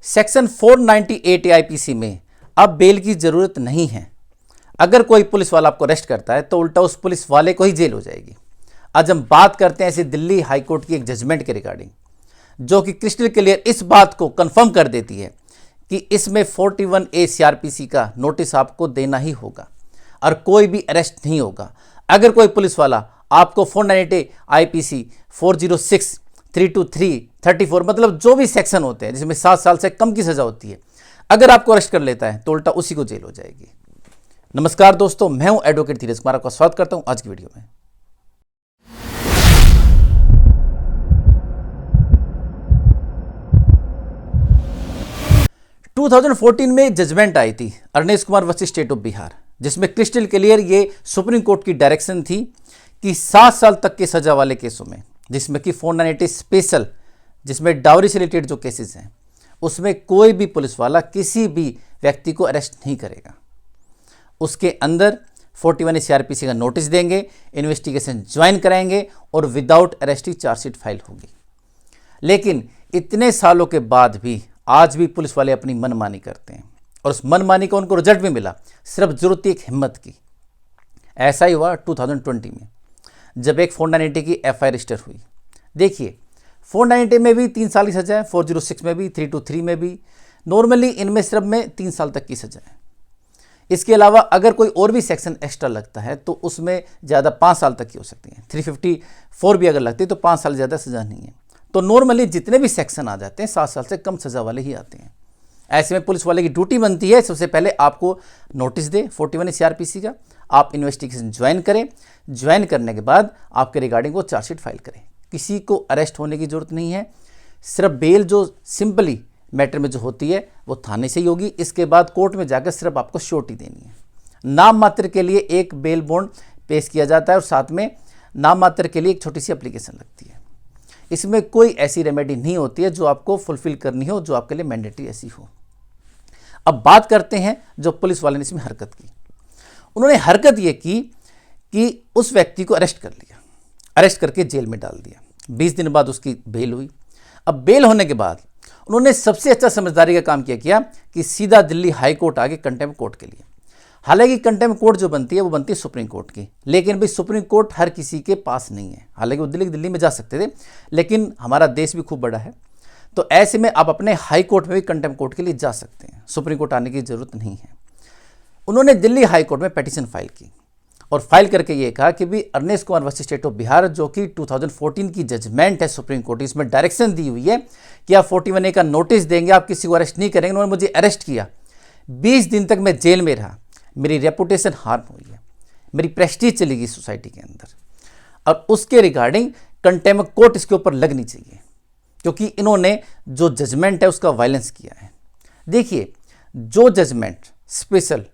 Section 498 IPC में अब bell की जरूरत नहीं है। अगर कोई पुलिस वाला आपको अरेस्ट करता है तो उल्टा उस पुलिस वाले को ही जेल हो जाएगी। आज हम बात करते हैं ऐसे दिल्ली हाईकोर्ट की एक जजमेंट के रिगार्डिंग, जो कि क्रिस्टल क्लियर इस बात को कंफर्म कर देती है कि इसमें 41A सीआरपीसी का नोटिस आपको देना ही होगा और कोई भी अरेस्ट नहीं होगा। अगर कोई पुलिस वाला आपको 498 आईपीसी 406 323 34 मतलब जो भी सेक्शन होते हैं जिसमें 7 साल से कम की सजा होती है, अगर आपको अरेस्ट कर लेता है तो उल्टा उसी को जेल हो जाएगी। नमस्कार दोस्तों, मैं हूं एडवोकेट धीरज कुमार, आपका स्वागत करता हूं आज की वीडियो में। टू 2014 में जजमेंट आई थी Arnesh Kumar versus state of Bihar, जिसमें क्रिस्टल क्लियर ये सुप्रीम कोर्ट की डायरेक्शन थी कि 7 साल तक के सजा वाले केसों में, जिसमें कि 498 स्पेशल, जिसमें डाउरी से रिलेटेड जो केसेस हैं, उसमें कोई भी पुलिस वाला किसी भी व्यक्ति को अरेस्ट नहीं करेगा। उसके अंदर 41A सीआरपीसी का नोटिस देंगे, इन्वेस्टिगेशन ज्वाइन कराएंगे और विदाउट अरेस्ट ही चार्जशीट फाइल होगी। लेकिन इतने सालों के बाद भी आज भी पुलिस वाले अपनी मनमानी करते हैं और उस मनमानी का उनको रिजल्ट भी मिला, सिर्फ जरूरत थी एक हिम्मत की। ऐसा ही हुआ 2020 में, जब एक 498 की एफआईआर रजिस्टर हुई। देखिए, 498 में भी 3 साल की सजा है, 406 में भी, 323 में भी, नॉर्मली इनमें सिर्फ में 3 साल तक की सजा है। इसके अलावा अगर कोई और भी सेक्शन एक्स्ट्रा लगता है तो उसमें ज़्यादा 5 साल तक की हो सकती है। 354 भी अगर लगती है तो 5 साल ज़्यादा सजा नहीं है। तो नॉर्मली जितने भी सेक्शन आ जाते हैं 7 साल से कम सजा वाले ही आते हैं। ऐसे में पुलिस वाले की ड्यूटी बनती है सबसे पहले आपको नोटिस दे 41A सीआरपीसी का, आप इन्वेस्टिगेशन ज्वाइन करें, ज्वाइन करने के बाद आपके रिगार्डिंग वो चार्जशीट फाइल करें। किसी को अरेस्ट होने की जरूरत नहीं है, सिर्फ बेल जो सिंपली मैटर में जो होती है वो थाने से ही होगी। इसके बाद कोर्ट में जाकर सिर्फ आपको श्योरिटी देनी है। नाम मात्र के लिए एक बेल बॉन्ड पेश किया जाता है और साथ में नाम मात्र के लिए एक छोटी सी एप्लीकेशन लगती है। इसमें कोई ऐसी रेमेडी नहीं होती है जो आपको फुलफिल करनी हो, जो आपके लिए मैंडेटरी ऐसी हो। अब बात करते हैं जो पुलिस वाले ने इसमें हरकत की। उन्होंने हरकत ये की कि उस व्यक्ति को अरेस्ट कर लिया, अरेस्ट करके जेल में डाल दिया। 20 दिन बाद उसकी बेल हुई। अब बेल होने के बाद उन्होंने सबसे अच्छा समझदारी का काम किया कि सीधा दिल्ली हाई कोर्ट आगे कंटेम्प्ट कोर्ट के लिए। हालांकि कंटेम्प्ट कोर्ट जो बनती है वो बनती है सुप्रीम कोर्ट की, लेकिन भाई सुप्रीम कोर्ट हर किसी के पास नहीं है। हालांकि वो दिल्ली में जा सकते थे, लेकिन हमारा देश भी खूब बड़ा है, तो ऐसे में आप अपने हाई कोर्ट में भी कंटेम्प्ट कोर्ट के लिए जा सकते हैं। सुप्रीम कोर्ट आने की जरूरत नहीं है। उन्होंने दिल्ली हाई कोर्ट में पिटीशन फाइल की और फाइल करके ये कहा कि भी Arnesh Kumar versus state of Bihar, जो कि 2014 की जजमेंट है सुप्रीम कोर्ट, इसमें डायरेक्शन दी हुई है कि आप 41A का नोटिस देंगे, आप किसी को अरेस्ट नहीं करेंगे। उन्होंने मुझे अरेस्ट किया, 20 दिन तक मैं जेल में रहा, मेरी रेपुटेशन हार्म हुई है, मेरी प्रेस्टीज चली गई सोसाइटी के अंदर, और उसके रिगार्डिंग कंटेम्प्ट कोर्ट इसके ऊपर लगनी चाहिए, क्योंकि इन्होंने जो जजमेंट है उसका वायलेंस किया है। देखिए, जो judgement special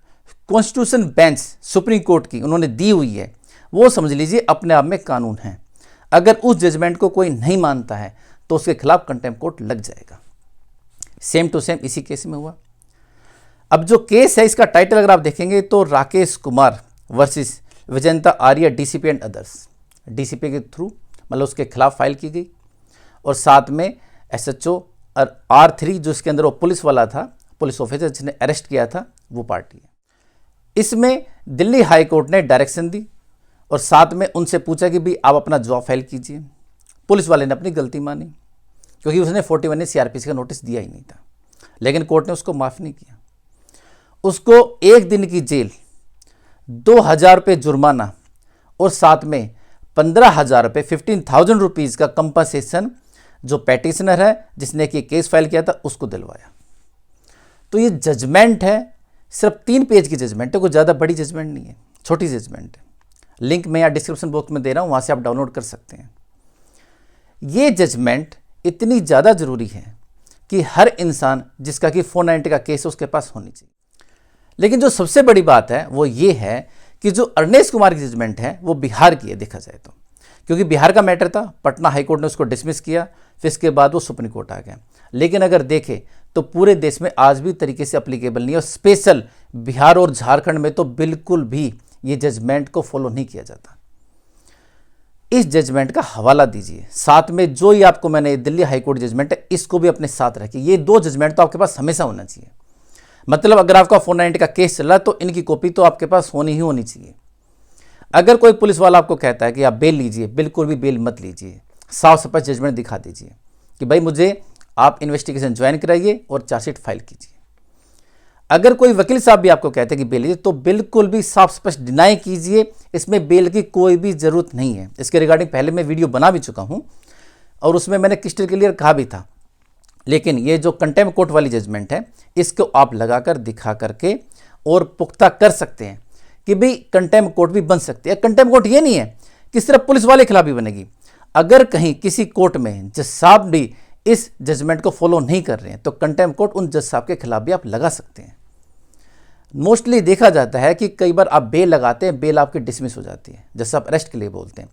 constitution bench supreme court की उन्होंने दी हुई है वो समझ लीजिए अपने आप में कानून है। अगर उस जजमेंट को कोई नहीं मानता है तो उसके खिलाफ कंटेम्प्ट कोर्ट लग जाएगा। सेम टू सेम इसी केस में हुआ। अब जो केस है इसका टाइटल अगर आप देखेंगे तो Rakesh Kumar versus Vijayanta Arya DCP and others, DCP के थ्रू मतलब उसके खिलाफ फाइल की गई, और साथ में एसएचओ और R3 जो इसके अंदर वो पुलिस वाला था, पुलिस ऑफिसर जिसने अरेस्ट किया था, वो पार्टी है। इसमें दिल्ली हाई कोर्ट ने डायरेक्शन दी और साथ में उनसे पूछा कि भी आप अपना जवाब फाइल कीजिए। पुलिस वाले ने अपनी गलती मानी, क्योंकि उसने 41A सीआरपीसी का नोटिस दिया ही नहीं था, लेकिन कोर्ट ने उसको माफ़ नहीं किया। उसको 1 दिन की जेल, 2000 रुपये जुर्माना और साथ में 15,000 रुपये 15,000 रुपीज़ का कंपनसेशन जो पेटिशनर है जिसने कि केस फाइल किया था उसको दिलवाया। तो ये जजमेंट है, सिर्फ 3 पेज की जजमेंट है, कोई ज़्यादा बड़ी जजमेंट नहीं है, छोटी जजमेंट है। लिंक मैं यहाँ डिस्क्रिप्शन बॉक्स में दे रहा हूँ, वहाँ से आप डाउनलोड कर सकते हैं। ये जजमेंट इतनी ज़्यादा ज़रूरी है कि हर इंसान जिसका कि 490 का केस है उसके पास होनी चाहिए। लेकिन जो सबसे बड़ी बात है वो ये है कि जो अरनेश कुमार की जजमेंट है वो बिहार की है देखा जाए तो, क्योंकि बिहार का मैटर था, पटना हाई कोर्ट ने उसको डिसमिस किया, फिर इसके बाद वो सुप्रीम कोर्ट आ गया। लेकिन अगर देखें तो पूरे देश में आज भी तरीके से अप्लीकेबल नहीं है, और स्पेशल बिहार और झारखंड में तो बिल्कुल भी ये जजमेंट को फॉलो नहीं किया जाता। इस जजमेंट का हवाला दीजिए। साथ में जो ही आपको मैंने दिल्ली हाईकोर्ट जजमेंट है इसको भी अपने साथ रखिए। ये 2 जजमेंट तो आपके पास हमेशा होना चाहिए। मतलब अगर आपका 490 का केस चल रहा है तो इनकी कॉपी तो आपके पास होनी ही होनी चाहिए। अगर कोई पुलिस वाला आपको कहता है कि आप बेल लीजिए, बिल्कुल भी बेल मत लीजिए। साफ स्पष्ट जजमेंट दिखा दीजिए कि भाई मुझे आप इन्वेस्टिगेशन ज्वाइन कराइए और चार्जशीट फाइल कीजिए। अगर कोई वकील साहब भी आपको कहते हैं कि बेल लीजिए तो बिल्कुल भी साफ स्पष्ट डिनाई कीजिए। इसमें बेल की कोई भी जरूरत नहीं है। इसके रिगार्डिंग पहले मैं वीडियो बना भी चुका हूं और उसमें मैंने क्रिस्टल क्लियर कहा भी था। लेकिन ये जो कंटेम्प्ट कोर्ट वाली जजमेंट है इसको आप लगाकर दिखा करके और पुख्ता कर सकते हैं कि भाई कंटेम्प्ट कोर्ट भी बन सकती है। कंटेम्प्ट कोर्ट ये नहीं है कि सिर्फ पुलिस वाले के खिलाफ ही बनेगी। अगर कहीं किसी कोर्ट में जज साहब भी इस जजमेंट को फॉलो नहीं कर रहे हैं तो कंटेम्प्ट कोर्ट उन जज साहब के खिलाफ भी आप लगा सकते हैं। मोस्टली देखा जाता है कि कई बार आप बेल लगाते हैं, बेल आपकी डिसमिस हो जाती है, जज साहब अरेस्ट के लिए बोलते हैं,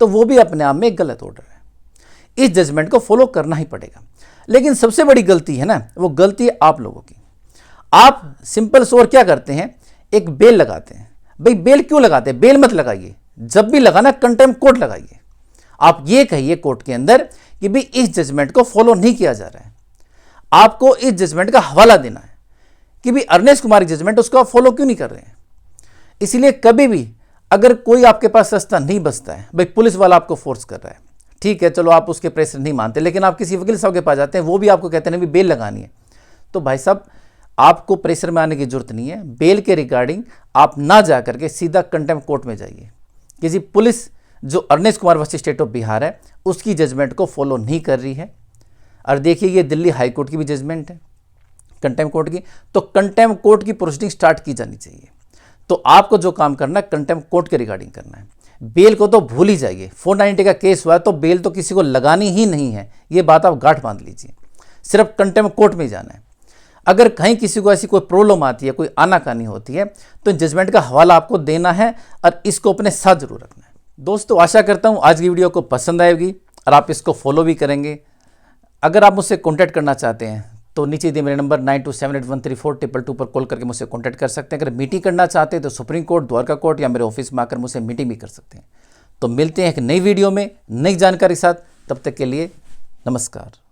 तो वो भी अपने आप में एक गलत ऑर्डर है। इस जजमेंट को फॉलो करना ही पड़ेगा। लेकिन सबसे बड़ी गलती है ना, वो गलती है आप लोगों की। आप सिंपल सोर क्या करते हैं, एक बेल लगाते हैं। भाई बेल क्यों लगाते हैं? बेल मत लगाइए। जब भी लगाना कंटेम्प्ट कोर्ट लगाइए। आप ये कहिए कोर्ट के अंदर कि भाई इस जजमेंट को फॉलो नहीं किया जा रहा है, आपको इस जजमेंट का हवाला देना है कि भाई अरनेश कुमार की जजमेंट उसको आप फॉलो क्यों नहीं कर रहे हैं। इसलिए कभी भी अगर कोई आपके पास रास्ता नहीं बचता है, भाई पुलिस वाला आपको फोर्स कर रहा है, ठीक है चलो आप उसके प्रेशर नहीं मानते, लेकिन आप किसी वकील साहब के पास जाते हैं, वो भी आपको कहते हैं भी बेल लगानी है, तो भाई साहब आपको प्रेशर में आने की जरूरत नहीं है। बेल के रिगार्डिंग आप ना जा करके सीधा कंटेम्प्ट कोर्ट में जाइए। किसी पुलिस जो Arnesh Kumar versus state of Bihar है उसकी जजमेंट को फॉलो नहीं कर रही है। और देखिए ये दिल्ली हाई कोर्ट की भी जजमेंट है कंटेम्प्ट कोर्ट की, तो कंटेम्प्ट कोर्ट की प्रोसीडिंग स्टार्ट की जानी चाहिए। तो आपको जो काम करना है कंटेम्प्ट कोर्ट के रिगार्डिंग करना है। बेल को तो भूल ही जाइए। 490 का केस हुआ है तो बेल तो किसी को लगानी ही नहीं है, ये बात आप गांठ बांध लीजिए। सिर्फ कंटेम्प्ट कोर्ट में जाना है। अगर कहीं किसी को ऐसी कोई प्रॉब्लम आती है, कोई आनाकानी होती है, तो जजमेंट का हवाला आपको देना है और इसको अपने साथ जरूर रखना है। दोस्तों आशा करता हूँ आज की वीडियो को पसंद आएगी और आप इसको फॉलो भी करेंगे। अगर आप मुझसे कॉन्टैक्ट करना चाहते हैं तो नीचे दिए मेरे नंबर 9278134222 पर कॉल करके मुझसे कॉन्टैक्ट कर सकते हैं। अगर मीटिंग करना चाहते हैं तो सुप्रीम कोर्ट, द्वारका कोर्ट या मेरे ऑफिस में आकर मुझसे मीटिंग भी कर सकते हैं। तो मिलते हैं एक नई वीडियो में नई जानकारी के साथ। तब तक के लिए नमस्कार।